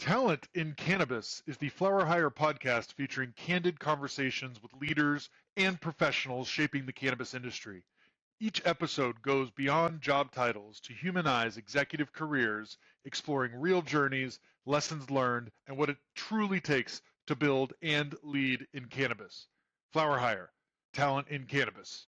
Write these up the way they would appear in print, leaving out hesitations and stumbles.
Talent in Cannabis is the FlowerHire podcast featuring candid conversations with leaders and professionals shaping the cannabis industry. Each episode goes beyond job titles to humanize executive careers, exploring real journeys, lessons learned, and what it truly takes to build and lead in cannabis. FlowerHire, Talent in Cannabis.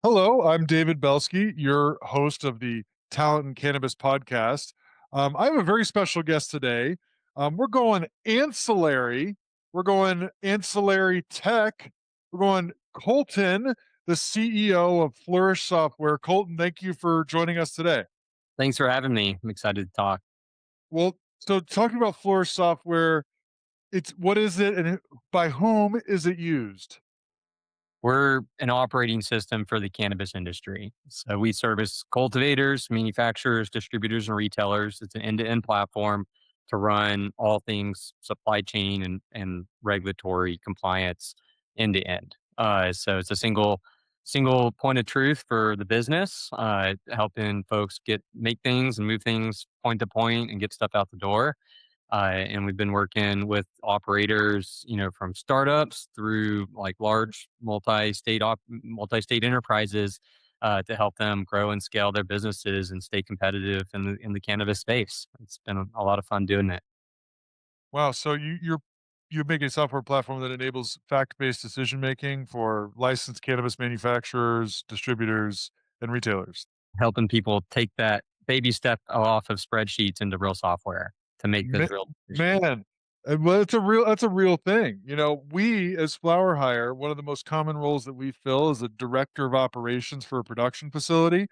Hello, I'm David Belsky, your host of the Talent in Cannabis Podcast. I have a very special guest today. We're going ancillary. We're going ancillary tech. We're going Colton, the CEO of Flourish Software. Colton, thank you for joining us today. Thanks for having me. I'm excited to talk. Well, so talking about Flourish Software, what is it and by whom is it used? We're an operating system for the cannabis industry. So we service cultivators, manufacturers, distributors, and retailers. It's an end-to-end platform to run all things supply chain and regulatory compliance end to end. So it's a single point of truth for the business, helping folks make things and move things point to point and get stuff out the door. And we've been working with operators, from startups through like large multi-state enterprises to help them grow and scale their businesses and stay competitive in the cannabis space. It's been a lot of fun doing it. Wow. So you're making a software platform that enables fact-based decision making for licensed cannabis manufacturers, distributors, and retailers. Helping people take that baby step off of spreadsheets into real software to make Ma- those real decisions. Man, well, that's a real thing. We as Flower Hire, one of the most common roles that we fill is a director of operations for a production facility.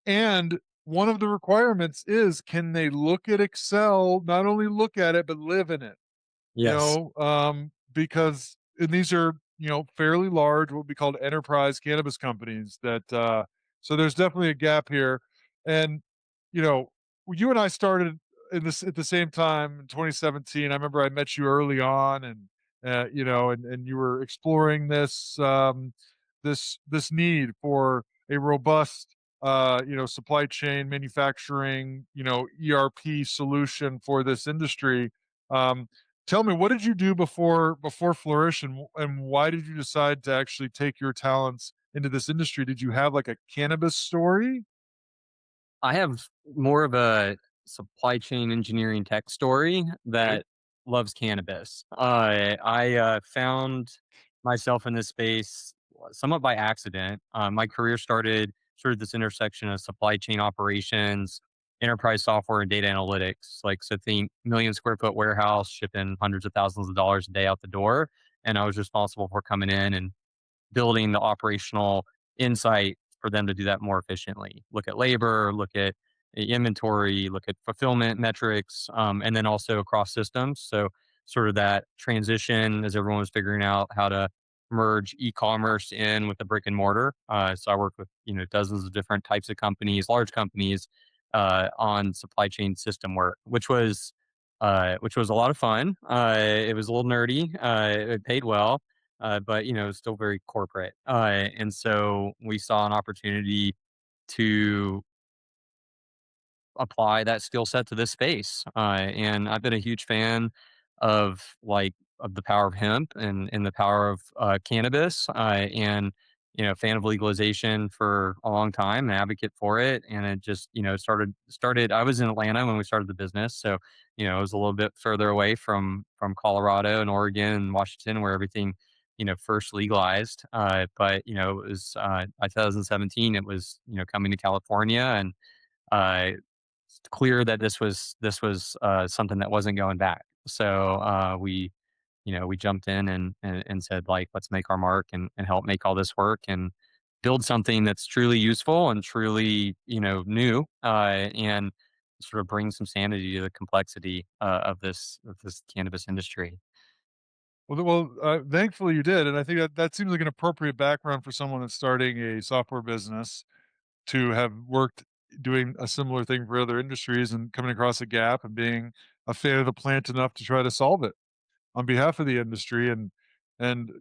And one of the requirements is, can they look at Excel, not only look at it, but live in it? Yes. Because and these are, fairly large, what we call enterprise cannabis companies so there's definitely a gap here. And, you know, you and I started in this at the same time in 2017. I remember I met you early on and you were exploring this need for a robust, supply chain manufacturing, ERP solution for this industry. Um, Tell me, what did you do before Flourish, and why did you decide to actually take your talents into this industry? Did you have like a cannabis story? I have more of a supply chain engineering tech story Okay. that loves cannabis. I found myself in this space somewhat by accident. My career started sort of this intersection of supply chain operations, enterprise software, and data analytics. Like, so think million square foot warehouse shipping hundreds of thousands of dollars a day out the door. And I was responsible for coming in and building the operational insight for them to do that more efficiently. Look at labor, look at inventory, look at fulfillment metrics, and then also across systems. So, sort of that transition as everyone was figuring out how to merge e-commerce in with the brick and mortar. So I worked with dozens of different types of companies, large companies, on supply chain system work, which was a lot of fun. It was a little nerdy. It paid well, but still very corporate. And so we saw an opportunity to apply that skill set to this space. And I've been a huge fan of the power of hemp and the power of cannabis, and fan of legalization for a long time, an advocate for it. And it just started. I was in Atlanta when we started the business, so it was a little bit further away from Colorado and Oregon and Washington, where everything first legalized. But it was by 2017. It was coming to California, and it's clear that this was something that wasn't going back. So we jumped in and said, like, let's make our mark and help make all this work and build something that's truly useful and truly new, and sort of bring some sanity to the complexity of this cannabis industry. Thankfully you did, and I think that that seems like an appropriate background for someone that's starting a software business to have worked doing a similar thing for other industries and coming across a gap and being a fan of the plant enough to try to solve it on behalf of the industry. And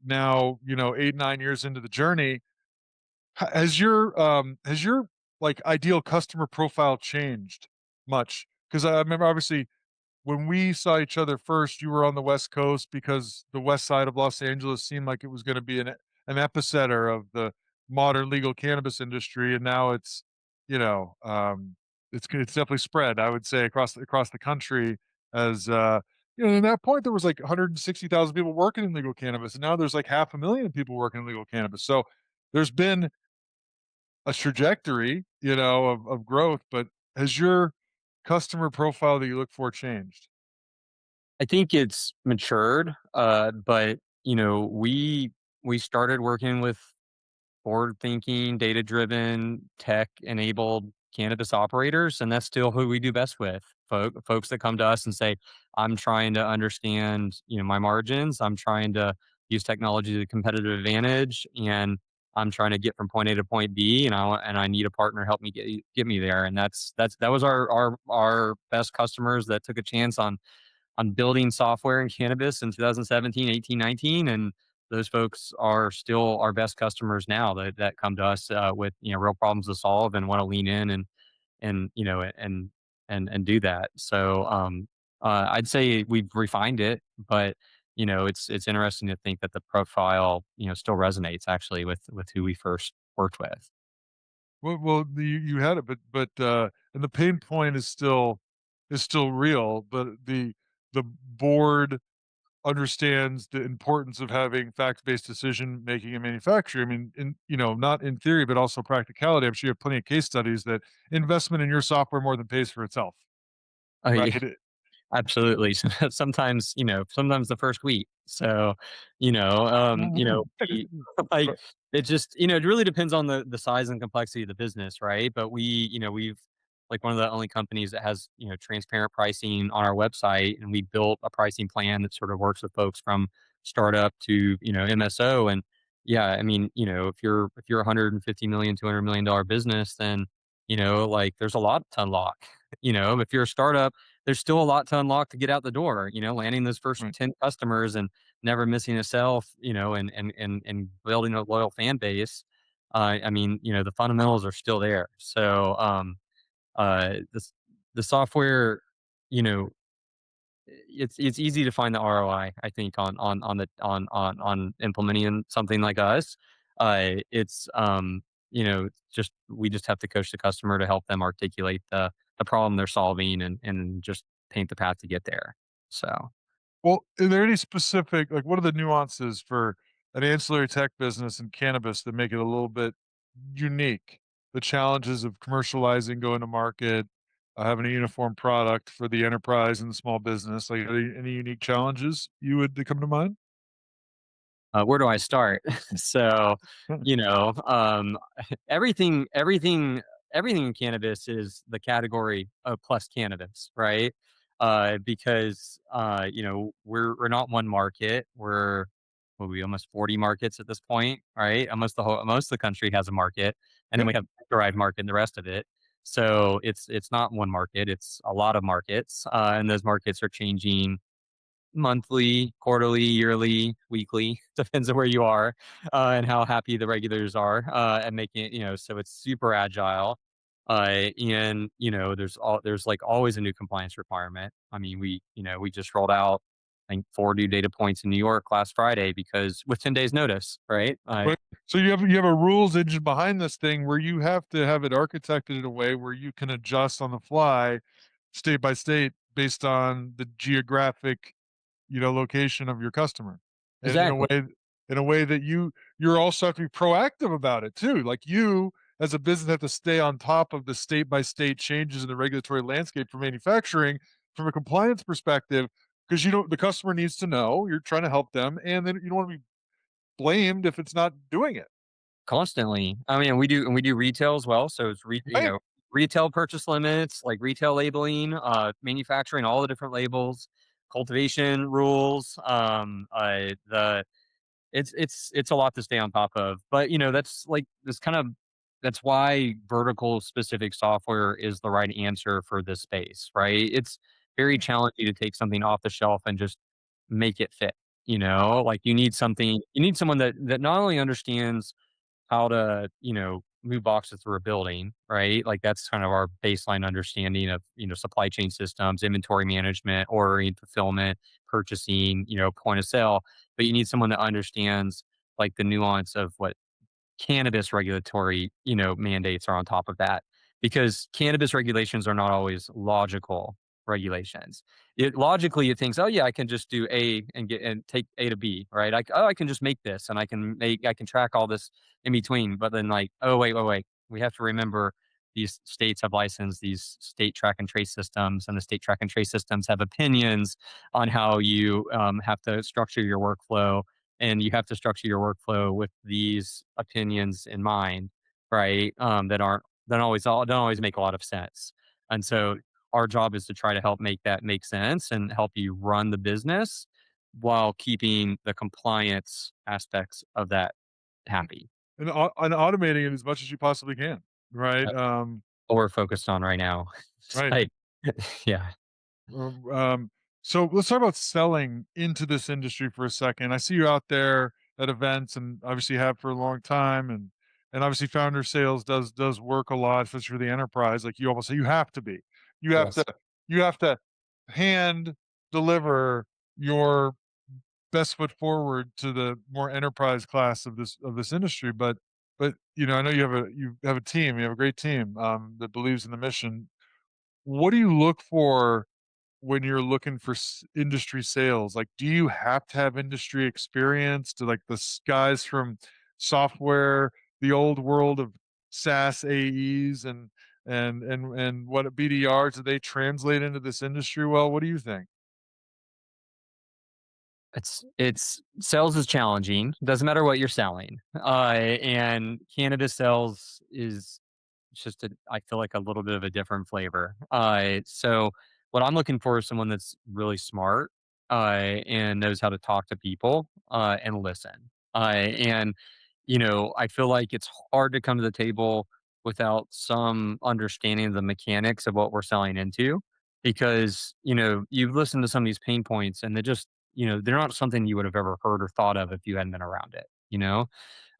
now, 8, 9 years into the journey, has your like ideal customer profile changed much? Because I remember obviously when we saw each other first, you were on the West Coast because the west side of Los Angeles seemed like it was gonna be an epicenter of the modern legal cannabis industry, and now it's, you know, it's definitely spread, I would say, across the country as, at that point, there was, like, 160,000 people working in legal cannabis, and now there's, like, 500,000 people working in legal cannabis, so there's been a trajectory, of growth, but has your customer profile that you look for changed? I think it's matured, but we started working with forward thinking, data driven, tech enabled cannabis operators. And that's still who we do best with. Folks that come to us and say, I'm trying to understand, my margins. I'm trying to use technology to competitive advantage. And I'm trying to get from point A to point B, and I need a partner to help me get me there. And that was our best customers that took a chance on building software in cannabis in 2017, 18, 19, and those folks are still our best customers now that come to us with real problems to solve and want to lean in and and do that. So I'd say we've refined it, but it's interesting to think that the profile still resonates actually with who we first worked with. You had it, but and the pain point is still real, but the board understands the importance of having fact-based decision making in manufacturing. I mean, not in theory, but also practicality. I'm sure you have plenty of case studies that investment in your software more than pays for itself, right? Yeah, absolutely. Sometimes, sometimes the first week. So, we like it just, it really depends on the size and complexity of the business, right? But we've like one of the only companies that has, transparent pricing on our website, and we built a pricing plan that sort of works with folks from startup to, MSO. And yeah, I mean, if you're 150 million, $200 million business, then, like there's a lot to unlock. If you're a startup, there's still a lot to unlock to get out the door, landing those first Right. 10 customers and never missing a sale, and building a loyal fan base. I mean, the fundamentals are still there. So, the software, you know, it's easy to find the ROI, I think, on the on implementing something like us. It's just we just have to coach the customer to help them articulate the problem they're solving and just paint the path to get there. So Well, are there any specific, like, what are the nuances for an ancillary tech business in cannabis that make it a little bit unique? The challenges of commercializing, going to market, having a uniform product for the enterprise and the small business. Like, are there any unique challenges that come to mind? where do I start? So, Hmm. you know, um, everything in cannabis is the category of plus cannabis, right? Because we're not one market. We're what we almost 40 markets at this point, right? Most of the country has a market, and then Yep. we have derived market and the rest of it. So it's not one market; it's a lot of markets, and those markets are changing monthly, quarterly, yearly, weekly, depends on where you are, and how happy the regulators are, and making it, so it's super agile. And there's like always a new compliance requirement. I mean, we just rolled out, I think, 4 new data points in New York last Friday because with 10 days notice, right? Right. So you have a rules engine behind this thing where you have to have it architected in a way where you can adjust on the fly, state by state, based on the geographic location of your customer. And Exactly. in a way that you're also have to be proactive about it too. Like you as a business have to stay on top of the state by state changes in the regulatory landscape for manufacturing from a compliance perspective, because the customer needs to know you're trying to help them, and then you don't want to be blamed if it's not doing it. Constantly. I mean, we do retail as well, so it's Right. retail purchase limits, like retail labeling, manufacturing, all the different labels. cultivation rules. The it's a lot to stay on top of. But that's like this kind of that's why vertical specific software is the right answer for this space, right? It's very challenging to take something off the shelf and just make it fit. Like you need someone that not only understands how to, move boxes through a building, right? Like that's kind of our baseline understanding of, supply chain systems, inventory management, ordering, fulfillment, purchasing, point of sale. But you need someone that understands like the nuance of what cannabis regulatory, mandates are on top of that, because cannabis regulations are not always logical regulations. It thinks, oh yeah, I can just do A and get and take A to B, right? I can just make this and I can track all this in between. But then like, oh wait, we have to remember these states have licensed these state track and trace systems, and the state track and trace systems have opinions on how you have to structure your workflow, and you have to structure your workflow with these opinions in mind, right? Don't always make a lot of sense. And so our job is to try to help make that make sense and help you run the business while keeping the compliance aspects of that happy. And automating it as much as you possibly can, right? That's what we're focused on right now. It's Right. like, yeah. Um, um, so let's talk about selling into this industry for a second. I see you out there at events, and obviously have for a long time, and obviously founder sales does work a lot, especially for the enterprise. Like you almost say, you have to be, you have to, Yes. you have to hand deliver your best foot forward to the more enterprise class of this industry. But I know you have a team, you have a great team that believes in the mission. What do you look for when you're looking for industry sales? Like, do you have to have industry experience? To like the guys from software, the old world of SaaS AEs and what BDRs, do they translate into this industry well? What do you think? It's sales is challenging. Doesn't matter what you're selling. And cannabis sales is just I feel like a little bit of a different flavor. So what I'm looking for is someone that's really smart, and knows how to talk to people, and listen. And I feel like it's hard to come to the table without some understanding of the mechanics of what we're selling into, because you've listened to some of these pain points, and they're not something you would have ever heard or thought of if you hadn't been around it.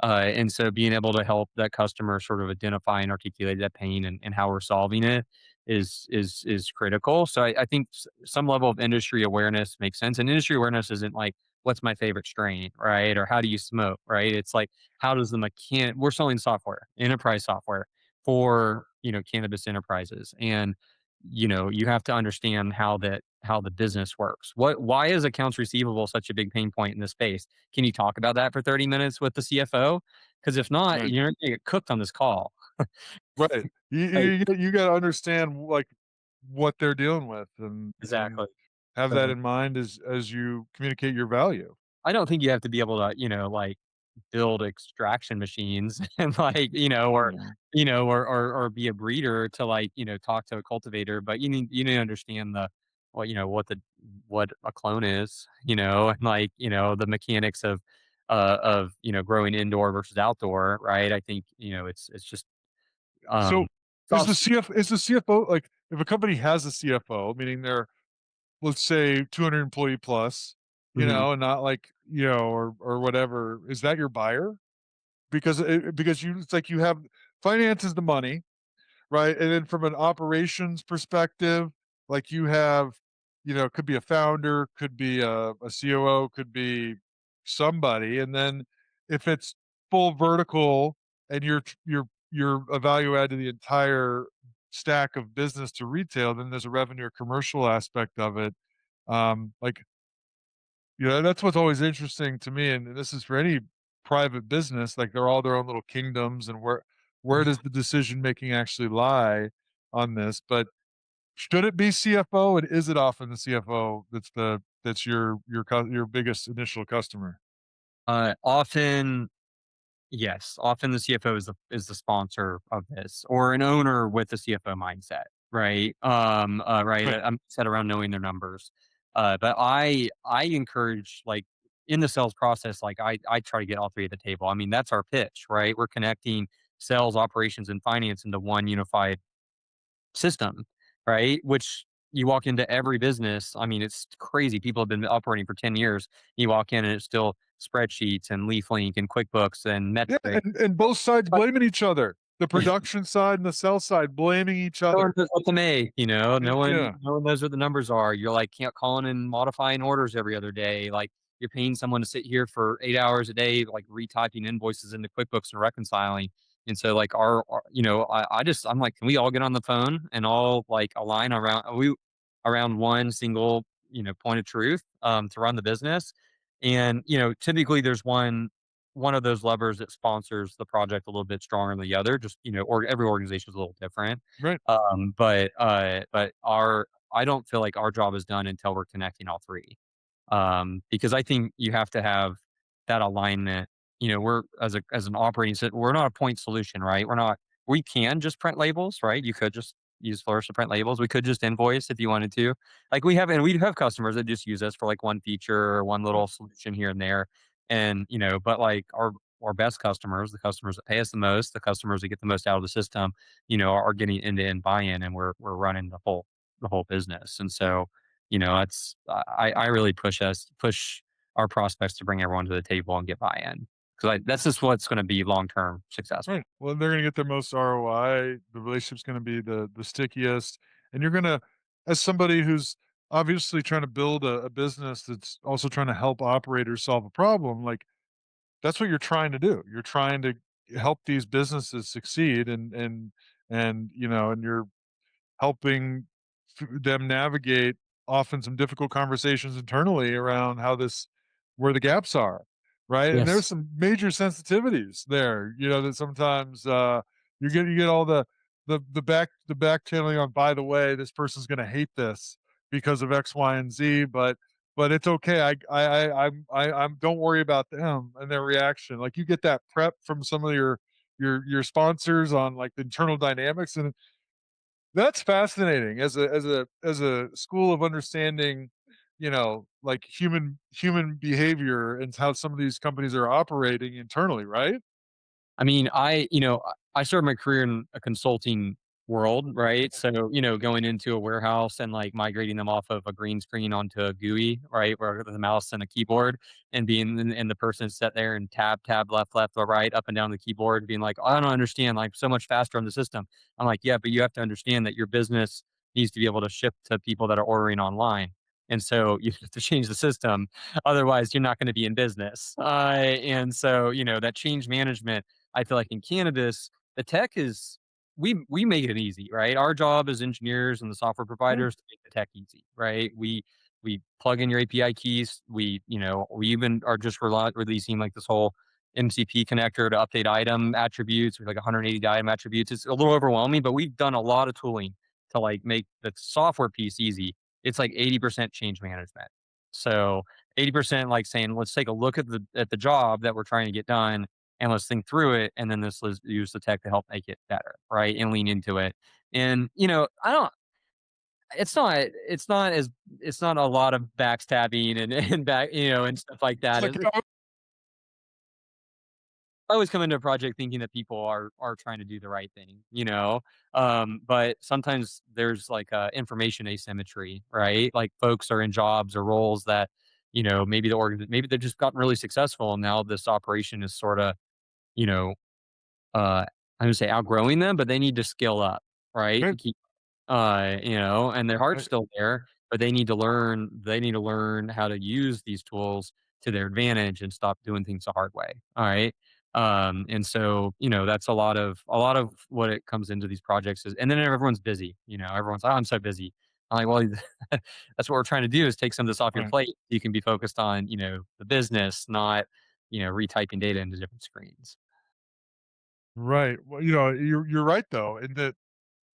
And so being able to help that customer sort of identify and articulate that pain, and how we're solving it is critical. So I think some level of industry awareness makes sense. And industry awareness isn't like what's my favorite strain, right? Or how do you smoke, right? It's like how does the mechanic we're selling software, enterprise software for cannabis enterprises. And you have to understand how the business works. Why is accounts receivable such a big pain point in this space? Can you talk about that for 30 minutes with the CFO? Because if not, Right. you're gonna get cooked on this call. Right. Like, You got to understand like what they're dealing with, and exactly. have that So in mind as you communicate your value. I don't think you have to be able to, like build extraction machines and like, Yeah. or be a breeder to like, talk to a cultivator, but you need to understand what a clone is, and like, the mechanics of, growing indoor versus outdoor, right? I think, it's just So um soft. is the CFO like if a company has a CFO, meaning they're, let's say, 200 employee plus, Mhm. and not like, or whatever, is that your buyer? Because it's like you have finance is the money, right? And then from an operations perspective, like you have, it could be a founder, could be a COO, could be somebody. And then if it's full vertical and you're a value add to the entire stack of business to retail, then there's a revenue or commercial aspect of it. Like, that's what's always interesting to me. And this is for any private business, like they're all their own little kingdoms, and where does the decision making actually lie on this? But should it be CFO, and is it often the CFO that's your biggest initial customer? Often, yes, often the CFO is the sponsor of this, or an owner with the CFO mindset, right? Right. Right. I'm set around knowing their numbers. But I encourage, like, in the sales process, like, I try to get all three at the table. I mean, that's our pitch, right? We're connecting sales, operations, and finance into one unified system, right? Which you walk into every business. I mean, it's crazy. People have been operating for 10 years. You walk in and it's still spreadsheets and LeafLink and QuickBooks and Yeah, metric. and both sides But blaming each other. The production side and the sell side blaming each no one other. knows what to make, you know? Y yeah, No one knows what the numbers are. You're, like, can't calling and modifying orders every other day. Like, you're paying someone to sit here for 8 hours a day, like, retyping invoices into QuickBooks and reconciling. And so, like, our you know, I'm like, "Can we all get on the phone and all, like, align around one single, point of truth, to run the business?" And, typically there's one of those levers that sponsors the project a little bit stronger than the other, just, or every organization is a little different. right, But I don't feel like our job is done until we're connecting all three. Because I think you have to have that alignment. We're as an operating system, we're not a point solution, right? We can just print labels, right? You could just use Flourish to print labels. We could just invoice if you wanted to. Like we have customers that just use us for like one feature or one right, little solution here and there. And, but like our best customers, the customers that pay us the most, the customers that get the most out of the system, are getting end-to-end buy-in, and we're running the whole business. And so, it's I really push our prospects to bring everyone to the table and get buy-in, because that's just what's going to be long-term successful. right. Well, they're gonna get their most ROI, the relationship's gonna be the stickiest, and you're gonna, as somebody who's obviously trying to build a business that's also trying to help operators solve a problem, like, that's what you're trying to do. You're trying to help these businesses succeed, and you're helping them navigate often some difficult conversations internally around where the gaps are, right? And there's Yes. some major sensitivities there, that sometimes you get all the back channeling on, by the way, this person's going to hate this because of X, Y, and Z, but it's okay. I'm don't worry about them and their reaction. Like, you get that prep from some of your sponsors on, like, the internal dynamics, and that's fascinating as a school of understanding, like, human behavior and how some of these companies are operating internally, right? I mean, I started my career in a consulting world, right? So, going into a warehouse and like migrating them off of a green screen onto a GUI, right, where the mouse and a keyboard, and and the person sat there and tab, left, or right, up and down the keyboard, being like, I don't understand, like, so much faster on the system. I'm like, yeah, but you have to understand that your business needs to be able to ship to people that are ordering online. And so you have to change the system. Otherwise, you're not going to be in business. And so, that change management, I feel like in cannabis, the tech is we make it easy, right? Our job as engineers and the software Right, providers to make the tech easy, right? We plug in your API keys. We even are just releasing like this whole MCP connector to update item attributes with like 180 item attributes. It's a little overwhelming, but we've done a lot of tooling to like make the software piece easy. It's like 80% change management. So 80% like saying, let's take a look at the job that we're trying to get done, and let's think through it, and then let's use the tech to help make it better, right? And lean into it. And, I don't it's not a lot of backstabbing and and back, and stuff like it's that. like, I always come into a project thinking that people are trying to do the right thing, but sometimes there's like information asymmetry, right? Like, folks are in jobs or roles that, maybe they've just gotten really successful, and now this operation is sort of, you know I would say outgrowing them, but they need to skill up, right? To right, keep, and their heart's right, still there, but they need to learn how to use these tools to their advantage and stop doing things the hard way. All right. And so, that's a lot of what it comes into these projects is, and then everyone's busy, everyone's, oh, I'm so busy. I'm like, well, that's what we're trying to do, is take some of this off your right. plate. You can be focused on, the business, not, retyping data into different screens. Right. Well, you're right, though, in that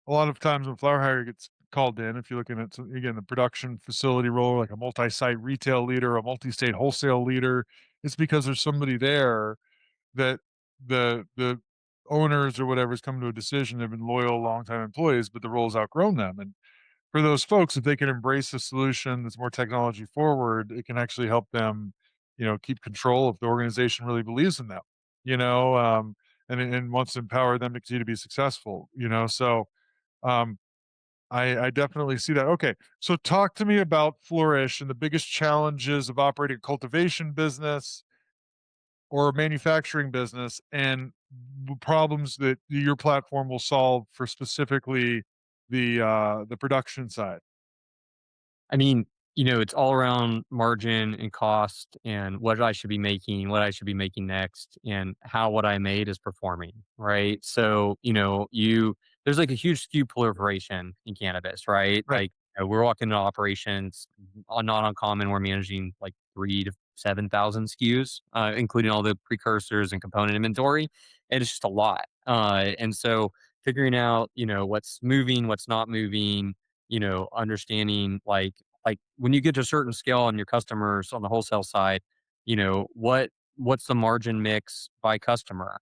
a lot of times when FlowerHire gets called in, if you're looking at, again, the production facility role, like a multi-site retail leader, a multi-state wholesale leader, it's because there's somebody there that the owners or whatever's come to a decision. They've been loyal, longtime employees, but the role's outgrown them, and for those folks, if they can embrace a solution that's more technology forward, it can actually help them, keep control if the organization really believes in them, you know, and wants to empower them to continue to be successful. So um, I definitely see that. Okay, so talk to me about Flourish and the biggest challenges of operating a cultivation business or a manufacturing business, and the problems that your platform will solve for specifically the production side. I mean, it's all around margin and cost and what I should be making, what I should be making next, and how what I made is performing, right? So, there's like a huge SKU proliferation in cannabis, right? Right. Like, we're walking into operations, not uncommon. We're managing like 3 to 7,000 SKUs, including all the precursors and component inventory. And it's just a lot. And so figuring out, what's moving, what's not moving, understanding like when you get to a certain scale on your customers on the wholesale side, what's the margin mix by customer?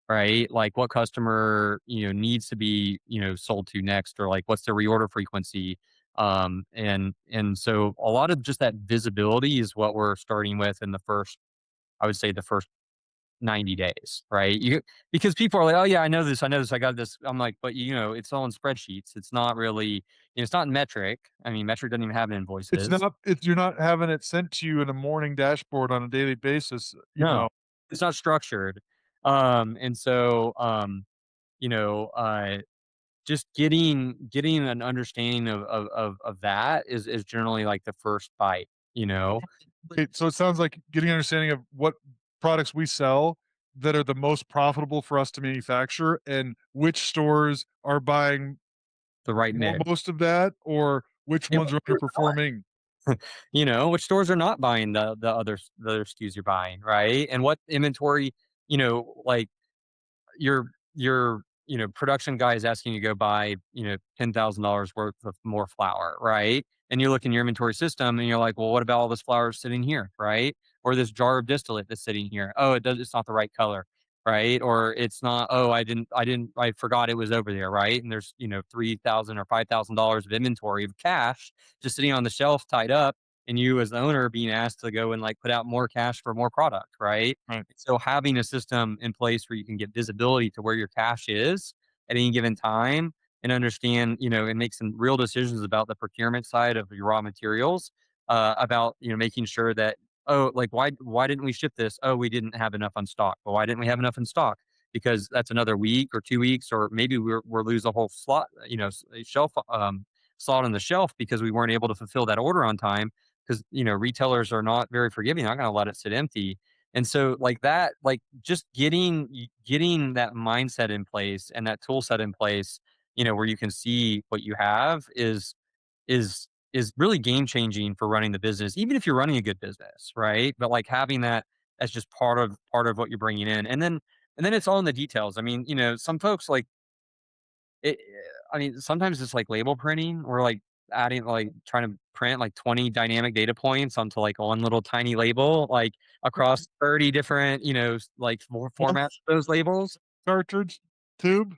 Right? Like what customer, needs to be, sold to next, or like what's the reorder frequency? And so a lot of just that visibility is what we're starting with in the first, I would say the first 90 days, right? Because people are like, "Oh yeah, I know this, I got this." I'm like, "But it's all in spreadsheets. It's not really, it's not in metric. I mean, metric doesn't even have It's invoices. not it's you're not having it sent to you in a morning dashboard on a daily basis. No, it's not structured." And so, you know, uh, just getting an understanding of that is generally like the first bite, you know, Great, so it sounds like getting an understanding of what products we sell that are the most profitable for us to manufacture and which stores are buying the right mix. most of that or which And ones are underperforming. which stores are not buying the other SKUs you're buying, right? And what inventory, like your production guy is asking you to go buy $10,000 worth of more flour, right? And you look in your inventory system and you're like, well, what about all this flour sitting here, right? Or this jar of distillate that's sitting here? Oh, it's not the right color, right? Or it's not. Oh, I forgot it was over there, right? And there's $3,000 or $5,000 of inventory of cash just sitting on the shelf tied up, and you as the owner being asked to go and like put out more cash for more product, right? Right. So having a system in place where you can get visibility to where your cash is at any given time and understand, and make some real decisions about the procurement side of your raw materials, about, making sure that, oh, like why didn't we ship this? Oh, we didn't have enough on stock. Well, why didn't we have enough in stock? Because that's another week or 2 weeks, or maybe we're lose a whole slot, shelf, slot on the shelf because we weren't able to fulfill that order on time because, retailers are not very forgiving. They're not going to let it sit empty. And so like that, like just getting that mindset in place and that tool set in place, where you can see what you have is really game changing for running the business, even if you're running a good business, right? But like having that as just part of what you're bringing in, and then it's all in the details. I mean, some folks like it. I mean, sometimes it's like label printing or like adding, like trying to print like 20 dynamic data points onto like one little tiny label, like across 30 different, like formats Yes, of those labels. cartridge, tube.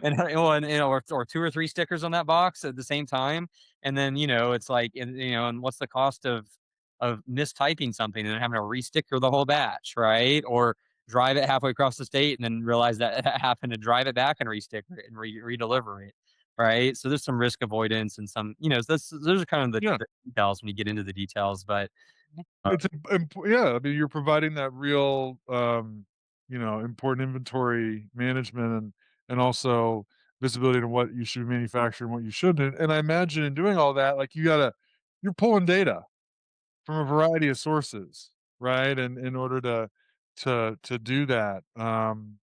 And or 2 or 3 stickers on that box at the same time, and then it's like, and what's the cost of mistyping something and then having to resticker the whole batch, right? Or drive it halfway across the state and then realize that it happened to drive it back and resticker it and redeliver it, right? So there's some risk avoidance and some, those are kind of Yeah. the details when you get into the details, but uh, Yeah, I mean, you're providing that real, important inventory management and also visibility to what you should manufacture and what you shouldn't. And I imagine in doing all that, like you're pulling data from a variety of sources, right? And in order to do that, and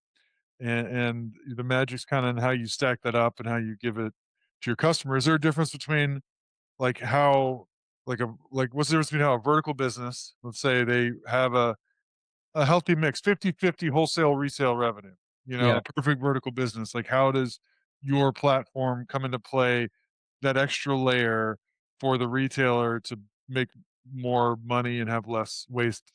the magic's kind of in how you stack that up and how you give it to your customer. Is there a difference between like how like what's the difference between how a vertical business, let's say they have a healthy mix, 50-50 wholesale resale revenue, yeah. a perfect vertical business. Like how does your platform come into play that extra layer for the retailer to make more money and have less waste?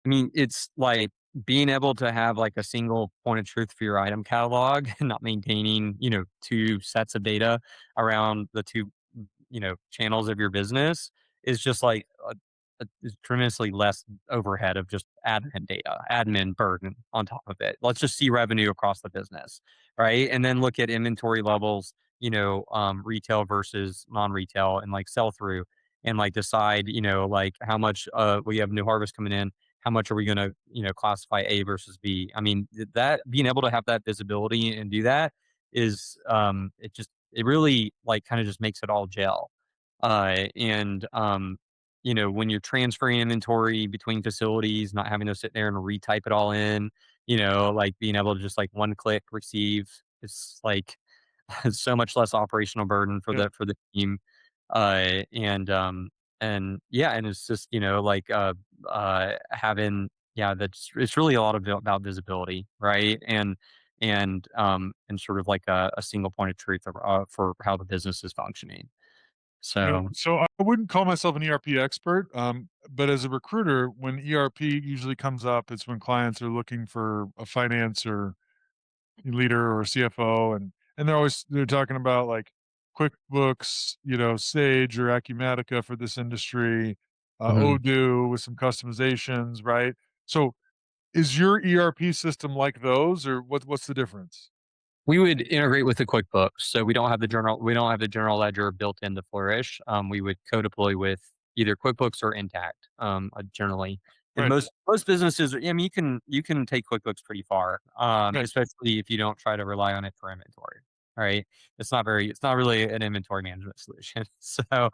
I mean, it's like being able to have like a single point of truth for your item catalog and not maintaining, two sets of data around the two, channels of your business is just like is tremendously less overhead of just admin data, admin burden on top of it. Let's just see revenue across the business, right? And then look at inventory levels, retail versus non-retail and like sell through and like decide, like how much we have new harvest coming in, how much are we going to classify A versus B. I mean, that being able to have that visibility and do that is it really like kind of just makes it all gel. And when you're transferring inventory between facilities, not having to sit there and retype it all in, like being able to just like one click receive, it's like so much less operational burden for Yeah. the team. And yeah, and it's just, having, yeah, it's really a lot about visibility, right? And sort of like a single point of truth for how the business is functioning. So, So I wouldn't call myself an ERP expert, but as a recruiter, when ERP usually comes up, it's when clients are looking for a finance or leader or CFO, and they're talking about like QuickBooks, Sage or Acumatica for this industry, mhm. Odoo with some customizations, right? So is your ERP system like those, or what's the difference? We would integrate with the QuickBooks, so we don't have the general ledger built into Flourish. We would co-deploy with either QuickBooks or Intact, generally. And Right, most businesses, I mean, you can take QuickBooks pretty far, right, especially if you don't try to rely on it for inventory. Right? It's not really an inventory management solution. That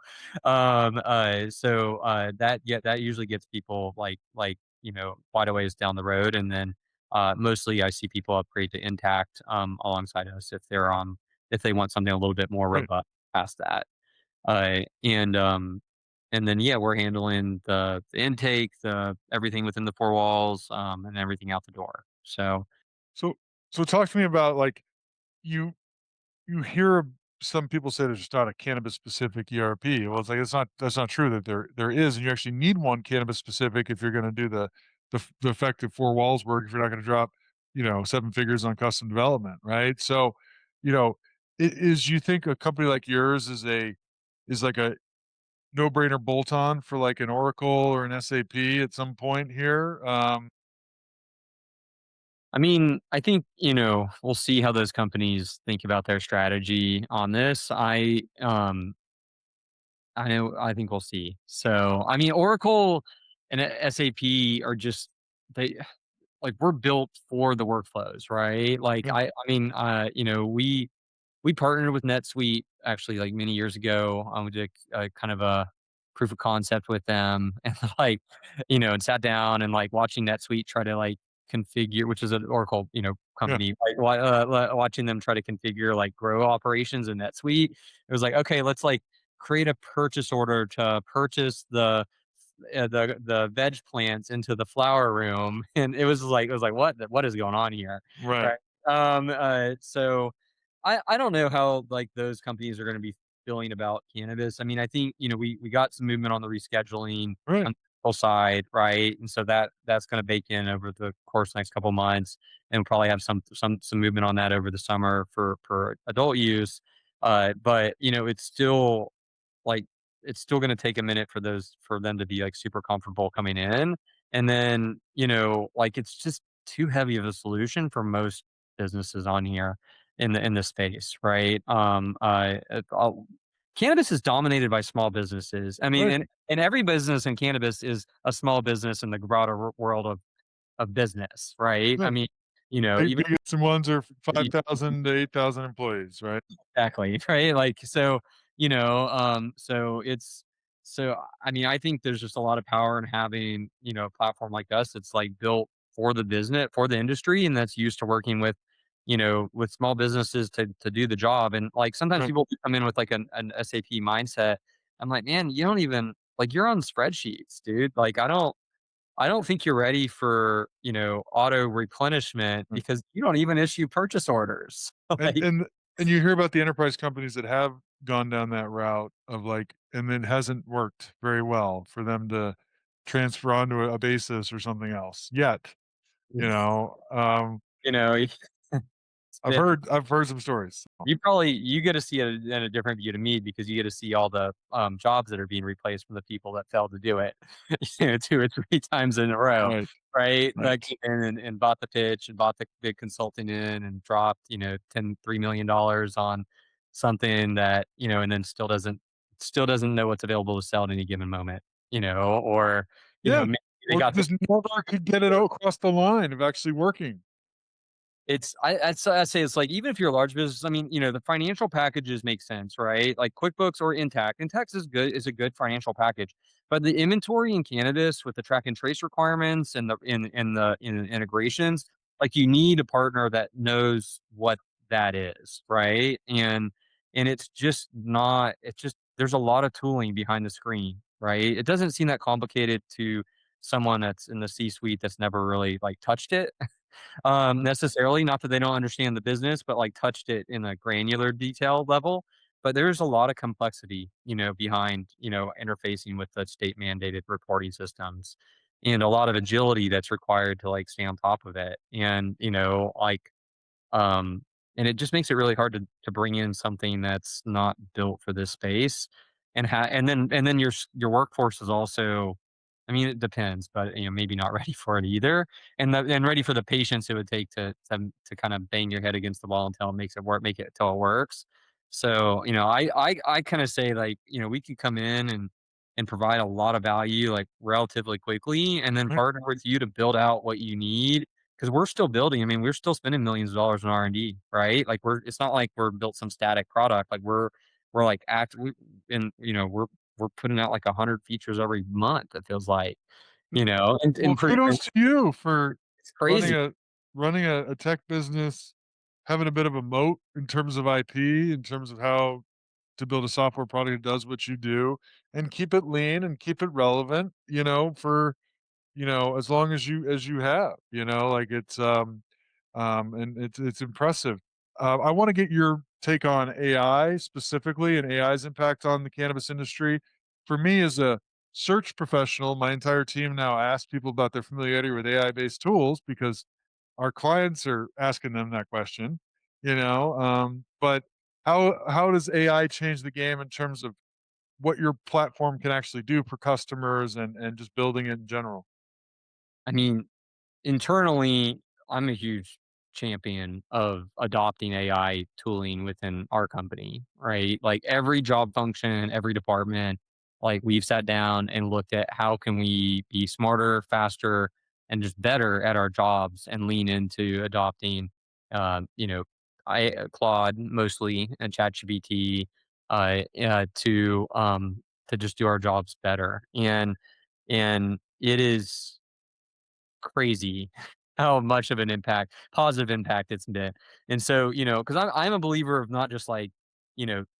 usually gets people quite a ways down the road, and then mostly, I see people upgrade to Intact alongside us if they want something a little bit more right. robust past that. Uh, and um, and then yeah, we're handling the intake, the everything within the four walls, and everything out the door. So So so talk to me about like you you hear some people say there's just not a cannabis specific ERP. Well, it's like that's not true that there is, and you actually need one cannabis specific if you're going to do the effective four walls work. If you're not going to drop, seven figures on custom development, right? So, you know, is you think a company like yours is like a no brainer bolt on for like an Oracle or an SAP at some point here? I mean, I think we'll see how those companies think about their strategy on this. I think we'll see. So I mean, Oracle and SAP are just they like we're built for the workflows, right? Like Yeah, we partnered with NetSuite actually like many years ago. We did kind of a proof of concept with them, and like and sat down and like watching NetSuite try to like configure, which is an Oracle yeah, company, like watching them try to configure like grow operations in NetSuite. It was like, okay, let's like create a purchase order to purchase the veg plants into the flower room, and it was like what is going on here, right, right? So I don't know how like those companies are going to be feeling about cannabis. I mean, I think we got some movement on the rescheduling right. on the medical side, right? And so that's going to bake in over the course of the next couple months, and we'll probably have some movement on that over the summer for adult use. But like it's still going to take a minute for them to be like super comfortable coming in, and then like it's just too heavy of a solution for most businesses on here in the space, right? Cannabis is dominated by small businesses. I mean, Right. and every business in cannabis is a small business in the broader world of business, right? I Right. mean, even Biggest ones are 5,000 to 8,000 employees, right? exactly, right? Like, so I mean, I think there's just a lot of power in having, a platform like us that's like built for the business, for the industry, and that's used to working with small businesses to do the job. And like sometimes Right. people come in with like an SAP mindset. I'm like, man, you don't even like you're on spreadsheets, dude. Like I don't think you're ready for, auto replenishment Right. because you don't even issue purchase orders. And Like, and and you hear about the enterprise companies that have gone down that route of like and then hasn't worked very well for them to transfer onto a basis or something else yet. You know, You know, it I've heard some stories. you get to see it in a different view to me because you get to see all the, jobs that are being replaced from the people that failed to do it, 2 or 3 times in a row, Right, right? That right. came in and bought the pitch and bought the big consulting in and dropped, $3 million on something that, and then still doesn't know what's available to sell at any given moment, or, Yeah, maybe they or got the just never could get it across the line of actually working. I'd say it's like, even if you're a large business, I mean, the financial packages make sense, right? Like QuickBooks or Intact. Intact is a good financial package, but the inventory in cannabis with the track and trace requirements and the integrations, like you need a partner that knows what that is, right? And it's just not. It's just there's a lot of tooling behind the screen, right? It doesn't seem that complicated to someone that's in the C-suite that's never really like touched it necessarily. Not that they don't understand the business, but like touched it in a granular detail level. But there's a lot of complexity, behind, interfacing with the state mandated reporting systems and a lot of agility that's required to like stay on top of it. And, um, and it just makes it really hard to bring in something that's not built for this space, and then your workforce is also, I mean, it depends, but maybe not ready for it either, and ready for the patience it would take to kind of bang your head against the wall until it makes it work, make it till it works. So I kind of say like we can come in and provide a lot of value like relatively quickly, and then Right. partner with you to build out what you need because we're still building. I mean, we're still spending millions of dollars in R&D, right? Like it's not like we're built some static product. Like we're like and we're putting out like 100 features every month. It feels like, and, Well, kudos and to you for it's running crazy. a tech business, having a bit of a moat in terms of IP, in terms of how to build a software product that does what you do, and keep it lean and keep it relevant, for as long as you have, like and it's impressive. I want to get your take on AI specifically and AI's impact on the cannabis industry. For me, as a search professional, my entire team now asks people about their familiarity with AI-based tools because our clients are asking them that question. But how does AI change the game in terms of what your platform can actually do for customers and just building it in general? I mean, internally, I'm a huge champion of adopting AI tooling within our company, right? Like every job function, every department, like we've sat down and looked at how can we be smarter, faster, and just better at our jobs and lean into adopting, you know, Claude mostly and ChatGPT to just do our jobs better. And it is crazy how much of an positive impact it's been. And so, because I'm a believer of not just like,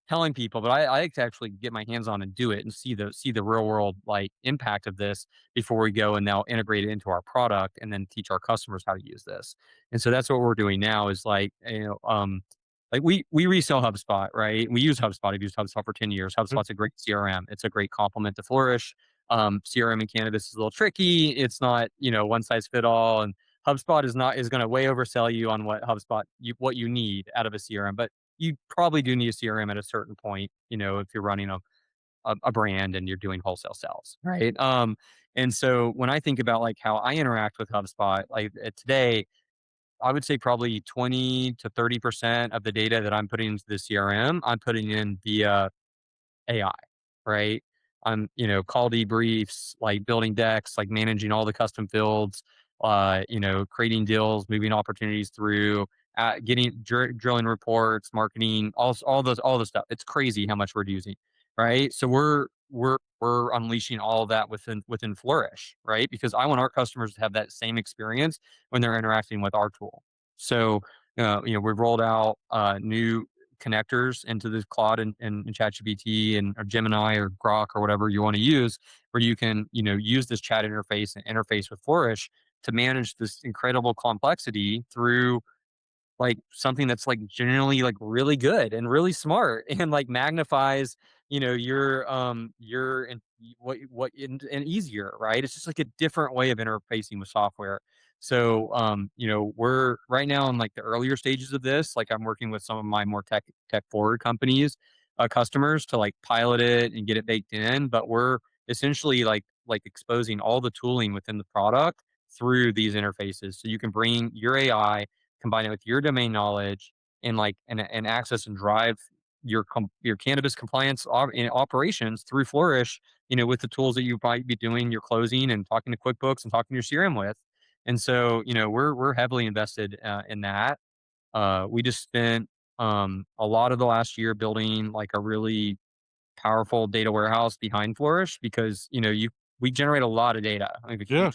telling people, but I like to actually get my hands on and do it and see the real world like impact of this before we go and now integrate it into our product and then teach our customers how to use this. And so that's what we're doing now is like we resell HubSpot, right? We use HubSpot. I've used HubSpot for 10 years. HubSpot's a great CRM. It's a great complement to Flourish. CRM in cannabis is a little tricky. It's not, one size fit all. And HubSpot is going to way oversell you on what you need out of a CRM. But you probably do need a CRM at a certain point, if you're running a brand and you're doing wholesale sales, right? And so when I think about like how I interact with HubSpot, like today, I would say probably 20 to 30% of the data that I'm putting into the CRM, I'm putting in via AI, right? I'm, call debriefs, like building decks, like managing all the custom fields, creating deals, moving opportunities through, drilling reports, marketing, all the stuff. It's crazy how much we're using, right? So we're unleashing all of that within Flourish, right? Because I want our customers to have that same experience when they're interacting with our tool. So, we've rolled out new connectors into the Claude and ChatGPT or Gemini or Grok or whatever you want to use, where you can, use this chat interface and interface with Flourish to manage this incredible complexity through like something that's like generally like really good and really smart and like magnifies your and what and easier, right? It's just like a different way of interfacing with software. So, we're right now in like the earlier stages of this. Like I'm working with some of my more tech forward companies, customers to like pilot it and get it baked in. But we're essentially like exposing all the tooling within the product through these interfaces. So you can bring your AI, combine it with your domain knowledge, and access and drive your cannabis compliance in operations through Flourish. With the tools that you might be doing your closing and talking to QuickBooks and talking to your CRM with. And so, we're heavily invested in that. We just spent a lot of the last year building like a really powerful data warehouse behind Flourish because we generate a lot of data, like a Yeah.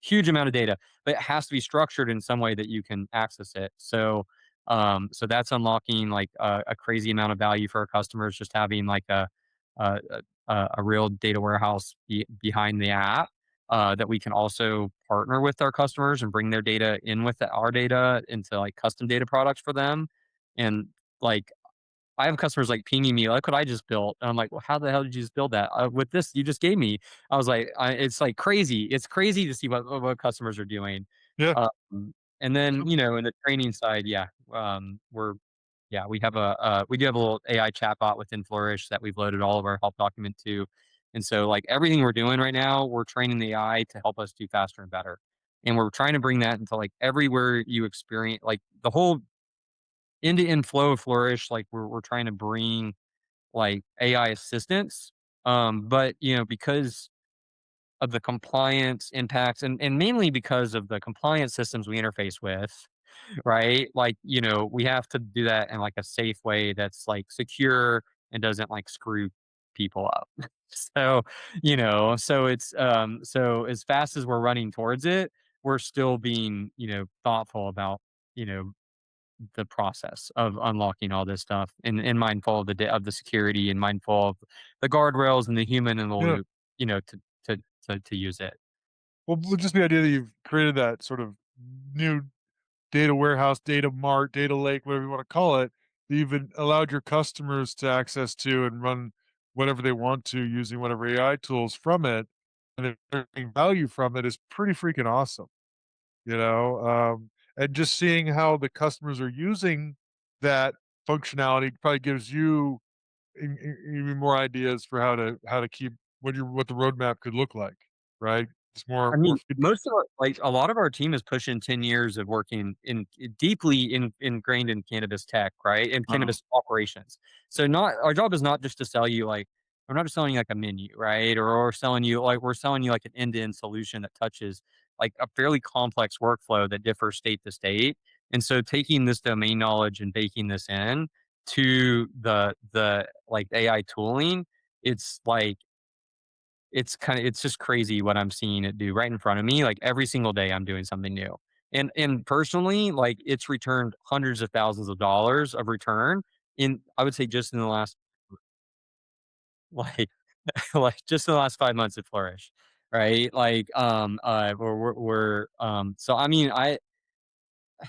huge amount of data, but it has to be structured in some way that you can access it. So that's unlocking like a crazy amount of value for our customers, just having like a, a real data warehouse behind the app. That we can also partner with our customers and bring their data in with our data into like custom data products for them. And like I have customers like pinging me, "Look what I just built." And I'm like, "Well, how the hell did you just build that?" With this you just gave me. I was like, it's like crazy. It's crazy to see what customers are doing. Yeah. Um, and then, in the training side, yeah, we do have a little AI chatbot within Flourish that we've loaded all of our help document to. And so like everything we're doing right now, we're training the AI to help us do faster and better. And we're trying to bring that into like everywhere you experience like the whole end-to-end flow of Flourish, like we're trying to bring like AI assistance. But because of the compliance impacts and mainly because of the compliance systems we interface with, right? Like, we have to do that in like a safe way that's like secure and doesn't like screw people up. So, so as fast as we're running towards it, we're still being, thoughtful about, you know, the process of unlocking all this stuff and mindful of of the security and mindful of the guardrails and the human in the Yeah. loop, you know, to to to use it. Well, just the idea that you've created that sort of new data warehouse, data mart, data lake, whatever you want to call it, that you've allowed your customers to access to and run whatever they want to using whatever AI tools from it, and they're getting value from it is pretty freaking awesome, you know? And just seeing how the customers are using that functionality probably gives you even more ideas for how to keep what the roadmap could look like, right? It's I more mean, feedback. most of our like, a lot of our team is pushing 10 years of working deeply ingrained in cannabis tech, right? And Wow. cannabis operations. So not our job is not just to sell you like we're not just selling you like a menu, right? Or we're selling you like an end-to-end solution that touches like a fairly complex workflow that differs state to state. And so taking this domain knowledge and baking this in to the like AI tooling, it's like it's just crazy what I'm seeing it do right in front of me. Like every single day I'm doing something new. And personally, like it's returned hundreds of thousands of dollars of return in I would say just in the last like like just in the last 5 months at Flourish. Right. Like so I mean I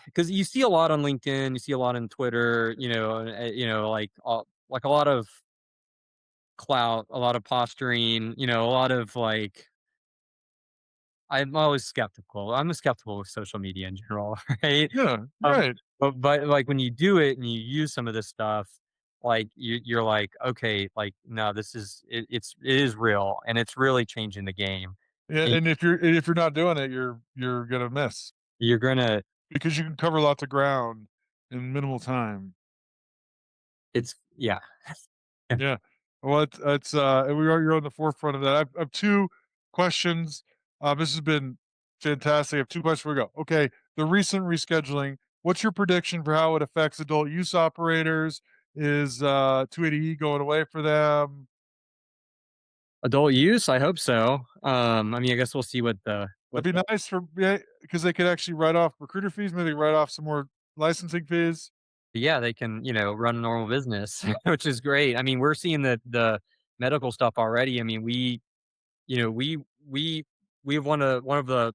because you see a lot on LinkedIn, you see a lot on Twitter, like a lot of clout, a lot of posturing, a lot of like I'm always skeptical. I'm skeptical with social media in general, right? Yeah, Um, right. but like when you do it and you use some of this stuff, like you're like, okay, like no, it is real and it's really changing the game. Yeah, And and if you're not doing it, you're gonna miss you're gonna, because you can cover lots of ground in minimal time. it's yeah. Yeah. Well, and you're on the forefront of that. I've 2 questions. This has been fantastic. I have 2 questions for you. Go. Okay, the recent rescheduling, what's your prediction for how it affects adult use operators? Is 280E going away for them? Adult use, I hope so. I mean, I guess we'll see That'd be nice for yeah, because they could actually write off recruiter fees, maybe write off some more licensing fees. yeah, they can, run a normal business, which is great. I mean, we're seeing the medical stuff already. I mean, You know, we we have one of the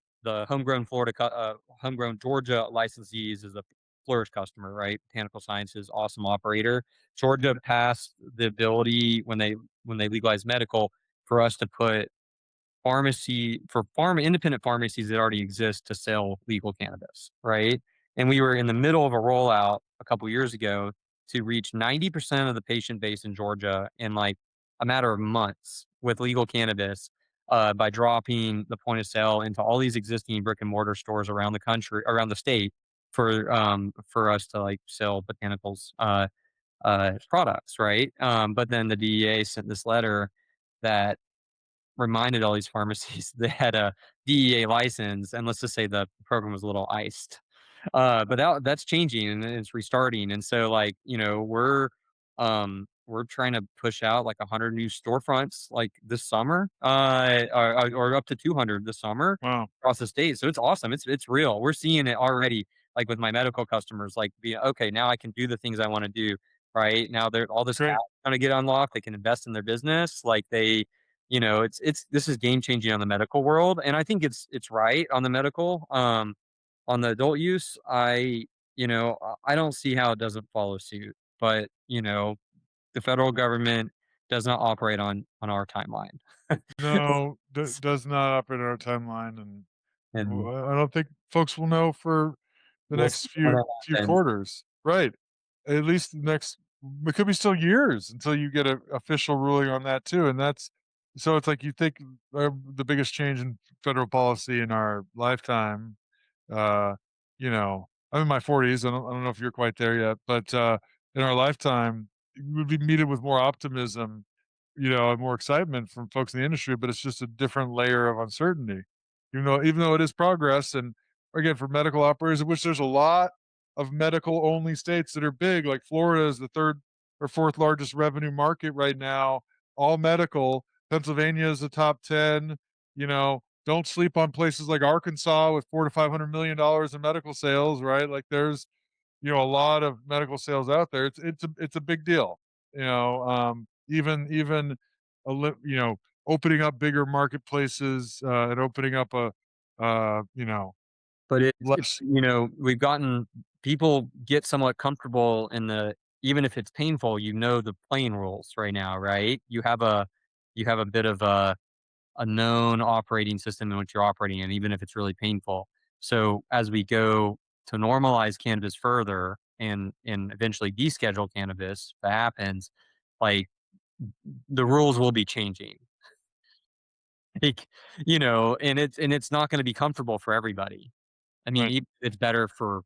homegrown homegrown Georgia licensees is a Flourish customer, right? Botanical Sciences, awesome operator. Georgia passed the ability when they legalized medical for us to put independent pharmacies that already exist to sell legal cannabis, right? And we were in the middle of a rollout a couple years ago to reach 90% of the patient base in Georgia in like a matter of months with legal cannabis, by dropping the point of sale into all these existing brick and mortar stores around the country, around the state, for us to like sell botanicals products, right? But then the DEA sent this letter that reminded all these pharmacies they had a DEA license, and let's just say the program was a little iced. But that's changing and it's restarting, and so like we're trying to push out like 100 new storefronts like this summer, or up to 200 this summer Wow. across the state. So it's awesome. It's real. We're seeing it already, like with my medical customers. Like, be okay now. I can do the things I want to do. Right now, they're all this cash Great. going to get unlocked. They can invest in their business. Like it's this is game changing on the medical world, and I think it's right on the medical. On the adult use, I don't see how it doesn't follow suit, but the federal government does not operate on our timeline. No, does not operate on our timeline, and And I don't think folks will know for the we'll see next when few that happens. quarters. Right. At least the next it could be still years until you get an official ruling on that too, and that's so it's like you think, the biggest change in federal policy in our lifetime, uh, I'm in my 40s, I don't know if you're quite there yet, but, in our lifetime, we would be meted with more optimism, and more excitement from folks in the industry, but it's just a different layer of uncertainty. Even though it is progress, and again, for medical operators, of which there's a lot of medical only states that are big, like Florida is the third or fourth largest revenue market right now, all medical. Pennsylvania is the top 10. Don't sleep on places like Arkansas with 400 to $500 million in medical sales, right? Like there's a lot of medical sales out there. It's a big deal. Even opening up bigger marketplaces, and opening up a But less we've gotten people get somewhat comfortable in the even if it's painful, the playing rules right now, right? You have a bit of a known operating system in which you're operating in, even if it's really painful. So as we go to normalize cannabis further and eventually deschedule cannabis, if that happens, like the rules will be changing. Like, and it's not going to be comfortable for everybody. I mean, right. it's better for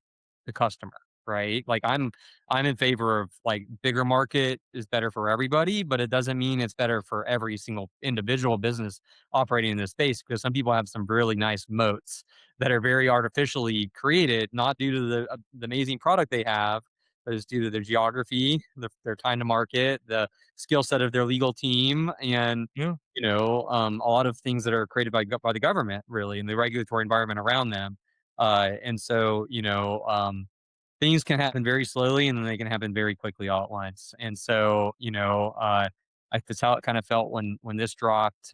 the customer, right? Like I'm in favor of like bigger market is better for everybody, but it doesn't mean it's better for every single individual business operating in this space because some people have some really nice moats that are very artificially created, not due to the amazing product they have, but it's due to their geography, their time to market, the skill set of their legal team, and Yeah. a lot of things that are created by the government, really, and the regulatory environment around them. And so, things can happen very slowly and then they can happen very quickly all at once. And so, that's how it kind of felt when this dropped.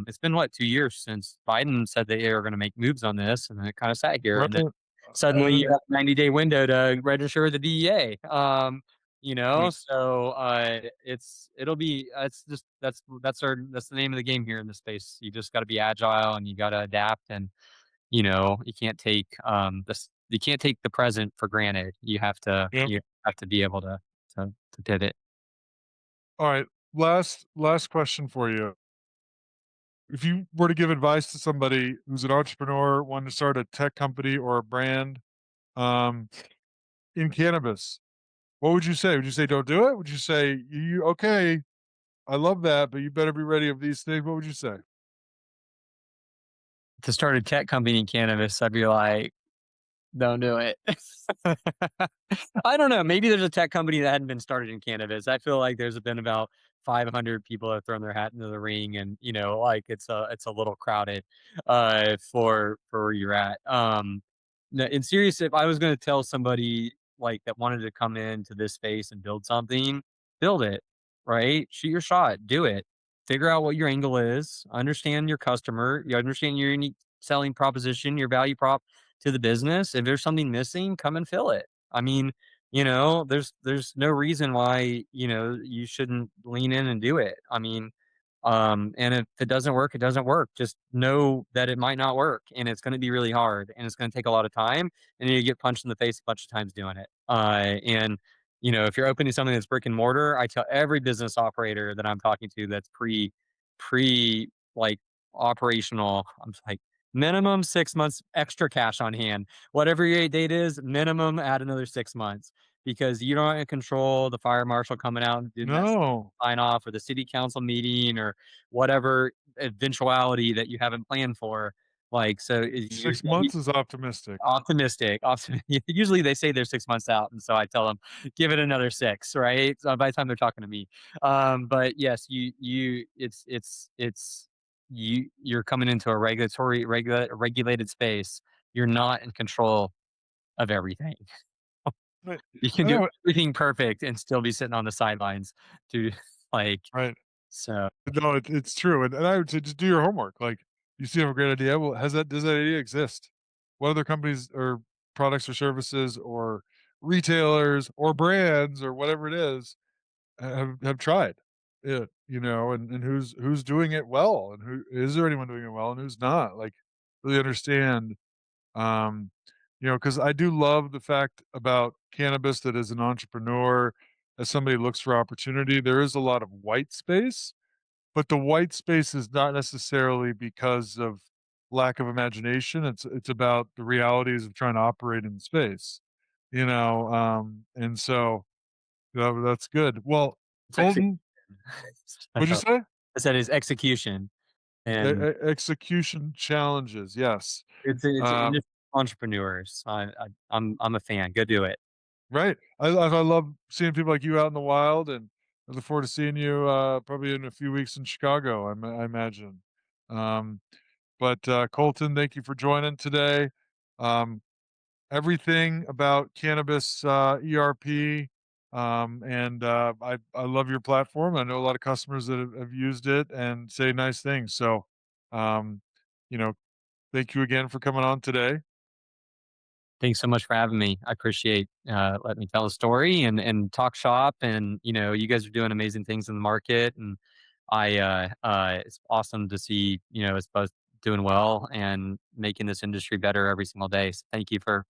It's been what 2 years since Biden said they are going to make moves on this, and then it kind of sat here, Right. and then suddenly you have a 90-day window to register with the DEA. Right. So it'll be it's just that's the name of the game here in this space. You just got to be agile and you got to adapt, and you can't take the present for granted. Yeah. You have to be able to pivot. All right. Last question for you. If you were to give advice to somebody who's an entrepreneur, wanting to start a tech company or a brand, um, in cannabis, what would you say? Would you say don't do it? Would you say you okay? I love that, but you better be ready of these things. What would you say? To start a tech company in cannabis, I'd be like, don't do it. I don't know. Maybe there's a tech company that hadn't been started in cannabis. I feel like there's been about 500 people that have thrown their hat into the ring, and like it's a little crowded, for where you're at. No, in serious, if I was going to tell somebody like that wanted to come into this space and build something, build it. Right, shoot your shot, do it. Figure out what your angle is. Understand your customer. You understand your unique selling proposition, your value prop to the business. If there's something missing, come and fill it. I mean, there's no reason why, you shouldn't lean in and do it. I mean, And if it doesn't work, it doesn't work. Just know that it might not work, and it's going to be really hard, and it's going to take a lot of time, and you get punched in the face a bunch of times doing it. And if you're opening something that's brick and mortar, I tell every business operator that I'm talking to that's pre like operational, I'm just like, minimum 6 months extra cash on hand. Whatever your date is, minimum add another 6 months, because you don't control the fire marshal coming out and doing that No, sign off, or the city council meeting, or whatever eventuality that you haven't planned for. Like, so you're 6 months is optimistic. optimistic. Usually they say they're 6 months out, and so I tell them, give it another six, right? So by the time they're talking to me, but yes, you're coming into a regulated space. You're not in control of everything. Right. You can I do know, everything perfect and still be sitting on the sidelines to like right. so. No, it's true, and I would say just do your homework. Like, you see, you have a great idea. Well, does that idea exist? What other companies or products or services or retailers or brands or whatever it is have tried it? And who's doing it well, and who is there anyone doing it well, and who's not? Like, really understand. Um, because I do love the fact about cannabis that as an entrepreneur, as somebody who looks for opportunity, there is a lot of white space, but the white space is not necessarily because of lack of imagination. It's about the realities of trying to operate in space, and so that's good. Well, It's execution. Colton, what'd you say? I said it's execution, E- and execution challenges, yes. it's Um, industry entrepreneurs. I'm a fan. Go do it. right. I love seeing people like you out in the wild, and I look forward to seeing you probably in a few weeks in Chicago. I imagine. Um, but Colton, thank you for joining today. Um, Everything about cannabis ERP. And I love your platform. I know a lot of customers that have used it and say nice things. So, um, you know, thank you again for coming on today. Thanks so much for having me. I appreciate letting me tell a story and talk shop. And you guys are doing amazing things in the market, and it's awesome to see it's both doing well and making this industry better every single day. So thank you for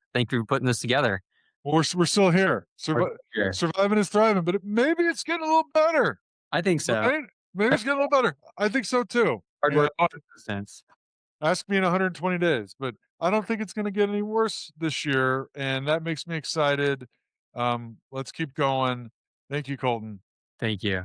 putting this together. Well, we're still here. Sure. Surviving is thriving, but maybe it's getting a little better, I think so. right? Maybe it's getting a little better. I think so too. Hard Yeah. work and persistence. Ask me in 120 days, but I don't think it's going to get any worse this year, and that makes me excited. Let's keep going. Thank you, Colton. Thank you.